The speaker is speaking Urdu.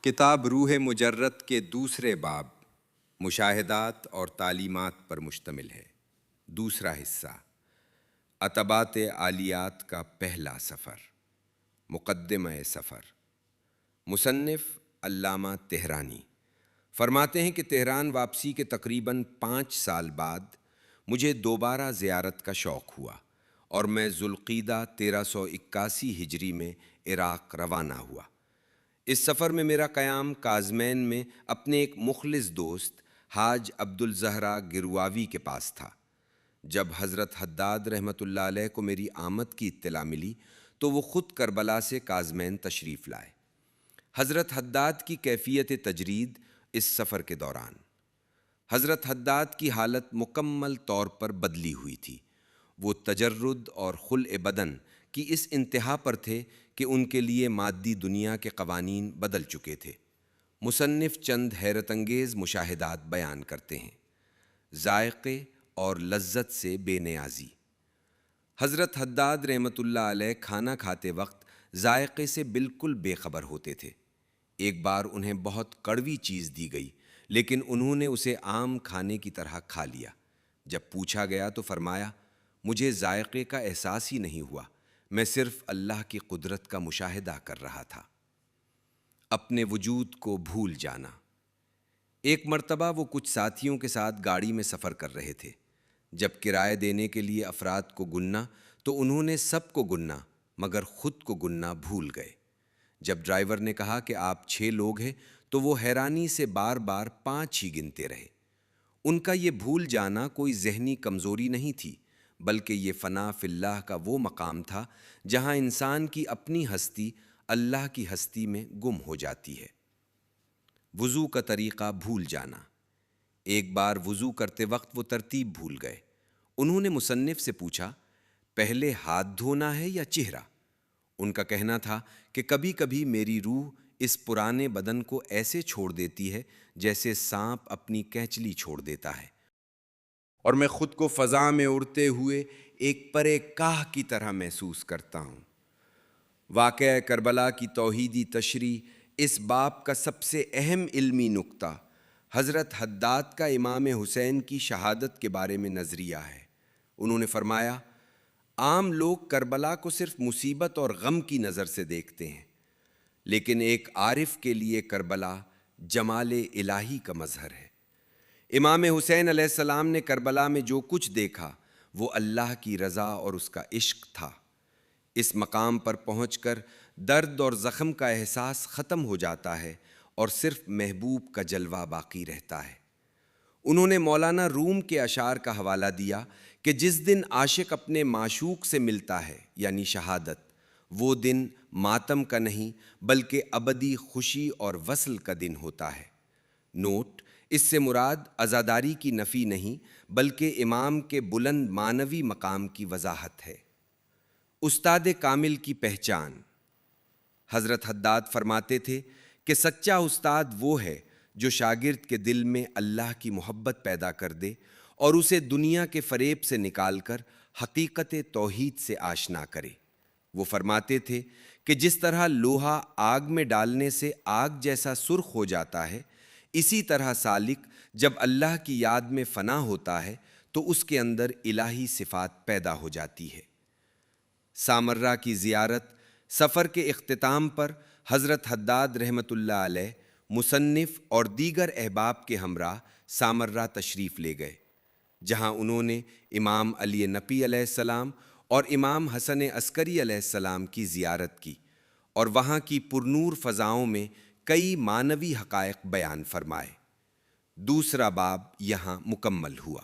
کتاب روح مجرد کے دوسرے باب مشاہدات اور تعلیمات پر مشتمل ہے۔ دوسرا حصہ عتبات عالیات کا پہلا سفر۔ مقدمہ سفر۔ مصنف علامہ تہرانی فرماتے ہیں کہ تہران واپسی کے تقریباً 5 سال بعد مجھے دوبارہ زیارت کا شوق ہوا اور میں ذوالقعدہ 1381 ہجری میں عراق روانہ ہوا۔ اس سفر میں میرا قیام کاظمین میں اپنے ایک مخلص دوست حاج عبدالزہرا گرواوی کے پاس تھا۔ جب حضرت حداد رحمۃ اللہ علیہ کو میری آمد کی اطلاع ملی تو وہ خود کربلا سے کاظمین تشریف لائے۔ حضرت حداد کی کیفیت تجرید اس سفر کے دوران۔ حضرت حداد کی حالت مکمل طور پر بدلی ہوئی تھی۔ وہ تجرد اور خلع بدن کی اس انتہا پر تھے کہ ان کے لیے مادی دنیا کے قوانین بدل چکے تھے۔ مصنف چند حیرت انگیز مشاہدات بیان کرتے ہیں۔ ذائقے اور لذت سے بے نیازی۔ حضرت حداد رحمۃ اللہ علیہ کھانا کھاتے وقت ذائقے سے بالکل بے خبر ہوتے تھے۔ ایک بار انہیں بہت کڑوی چیز دی گئی لیکن انہوں نے اسے عام کھانے کی طرح کھا لیا۔ جب پوچھا گیا تو فرمایا، مجھے ذائقے کا احساس ہی نہیں ہوا، میں صرف اللہ کی قدرت کا مشاہدہ کر رہا تھا۔ اپنے وجود کو بھول جانا۔ ایک مرتبہ وہ کچھ ساتھیوں کے ساتھ گاڑی میں سفر کر رہے تھے۔ جب کرایہ دینے کے لیے افراد کو گننا تو انہوں نے سب کو گننا مگر خود کو گننا بھول گئے۔ جب ڈرائیور نے کہا کہ آپ 6 لوگ ہیں تو وہ حیرانی سے بار بار 5 ہی گنتے رہے۔ ان کا یہ بھول جانا کوئی ذہنی کمزوری نہیں تھی بلکہ یہ فنا فی اللہ کا وہ مقام تھا جہاں انسان کی اپنی ہستی اللہ کی ہستی میں گم ہو جاتی ہے۔ وضو کا طریقہ بھول جانا۔ ایک بار وضو کرتے وقت وہ ترتیب بھول گئے۔ انہوں نے مصنف سے پوچھا، پہلے ہاتھ دھونا ہے یا چہرہ؟ ان کا کہنا تھا کہ کبھی کبھی میری روح اس پرانے بدن کو ایسے چھوڑ دیتی ہے جیسے سانپ اپنی کینچلی چھوڑ دیتا ہے، اور میں خود کو فضا میں اڑتے ہوئے ایک پرے کاہ کی طرح محسوس کرتا ہوں۔ واقعہ کربلا کی توحیدی تشریح اس باب کا سب سے اہم علمی نکتہ حضرت حداد کا امام حسین کی شہادت کے بارے میں نظریہ ہے۔ انہوں نے فرمایا، عام لوگ کربلا کو صرف مصیبت اور غم کی نظر سے دیکھتے ہیں، لیکن ایک عارف کے لیے کربلا جمال الہی کا مظہر ہے۔ امام حسین علیہ السلام نے کربلا میں جو کچھ دیکھا وہ اللہ کی رضا اور اس کا عشق تھا۔ اس مقام پر پہنچ کر درد اور زخم کا احساس ختم ہو جاتا ہے اور صرف محبوب کا جلوہ باقی رہتا ہے۔ انہوں نے مولانا روم کے اشعار کا حوالہ دیا کہ جس دن عاشق اپنے معشوق سے ملتا ہے یعنی شہادت، وہ دن ماتم کا نہیں بلکہ ابدی خوشی اور وصل کا دن ہوتا ہے۔ نوٹ: اس سے مراد عزاداری کی نفی نہیں بلکہ امام کے بلند معنوی مقام کی وضاحت ہے۔ استاد کامل کی پہچان۔ حضرت حداد فرماتے تھے کہ سچا استاد وہ ہے جو شاگرد کے دل میں اللہ کی محبت پیدا کر دے اور اسے دنیا کے فریب سے نکال کر حقیقت توحید سے آشنا کرے۔ وہ فرماتے تھے کہ جس طرح لوہا آگ میں ڈالنے سے آگ جیسا سرخ ہو جاتا ہے، اسی طرح سالک جب اللہ کی یاد میں فنا ہوتا ہے تو اس کے اندر الہی صفات پیدا ہو جاتی ہے۔ سامرہ کی زیارت۔ سفر کے اختتام پر حضرت حداد رحمۃ اللہ علیہ مصنف اور دیگر احباب کے ہمراہ سامرہ تشریف لے گئے، جہاں انہوں نے امام علی نقی علیہ السلام اور امام حسن عسکری علیہ السلام کی زیارت کی اور وہاں کی پرنور فضاؤں میں کئی معنوی حقائق بیان فرمائے۔ دوسرا باب یہاں مکمل ہوا۔